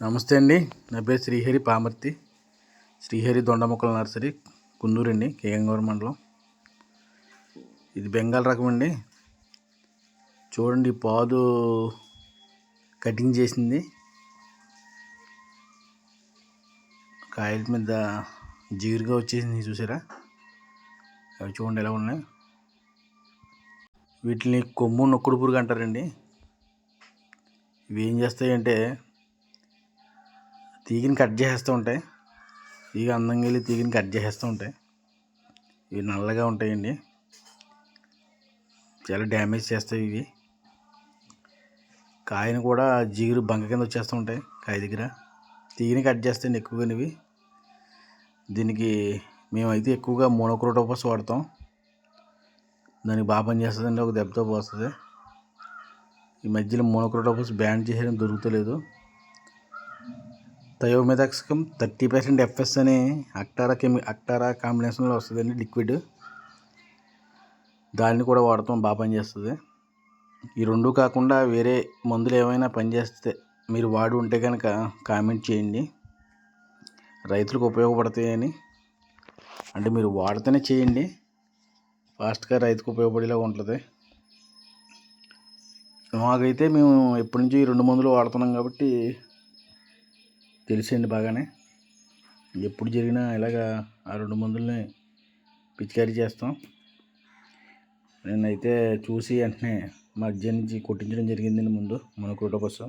నమస్తే అండి. నా పేరు శ్రీహరి పామర్తి. శ్రీహరి దొండమొక్కల నర్సరీ, కుందూరు అండి, కేగంగూరు మండలం. ఇది బెంగాల్ రకం అండి. చూడండి, పాదు కటింగ్ చేసింది. కాయల మీద జిగురుగా వచ్చేసింది, చూసారా? అవి చూడండి ఎలా ఉన్నాయి. వీటిని కొమ్ము నొక్కుడు పురుగు అంటారండి. ఇవి ఏం చేస్తాయంటే తీగని కట్ చేసేస్తూ ఉంటాయి. తీగ అందంగా వెళ్ళి తీగని కట్ చేసేస్తూ ఉంటాయి. ఇవి నల్లగా ఉంటాయండి, చాలా డ్యామేజ్ చేస్తాయి. ఇవి కాయను కూడా జిగురు బంక కింద వచ్చేస్తూ ఉంటాయి. కాయ దగ్గర తీగని కట్ చేస్తాయండి ఎక్కువగా. ఇవి దీనికి మేమైతే ఎక్కువగా మోనోక్రోటోపస్ వాడతాం. దానికి బాగా పనిచేస్తుందండి, ఒక దెబ్బతో పోస్తుంది. ఈ మధ్యలో మోనోక్రోటోపస్ బ్యాన్ చేసేయడం దొరుకుతలేదు. థయోమెథాక్సికం 30% ఎఫ్ఎస్ అని అక్టారా కాంబినేషన్లో వస్తుందండి, లిక్విడ్. దాన్ని కూడా వాడతాం, బాగా పనిచేస్తుంది. ఈ రెండు కాకుండా వేరే మందులు ఏమైనా పనిచేస్తే మీరు వాడి ఉంటే కనుక కామెంట్ చేయండి. రైతులకు ఉపయోగపడతాయని, అంటే మీరు వాడితేనే చేయండి, ఫాస్ట్గా రైతుకు ఉపయోగపడేలా ఉంటుంది. మాకైతే మేము ఎప్పటి నుంచి 2 మందులు వాడుతున్నాం కాబట్టి తెలిసండి బాగానే. ఎప్పుడు జరిగినా ఇలాగా ఆ 2 మందులని పిచికారీ చేస్తాం. నేనైతే చూసి వెంటనే మా అజ్జ నుంచి కొట్టించడం జరిగిందండి ముందు మోనోక్రోటోపస్.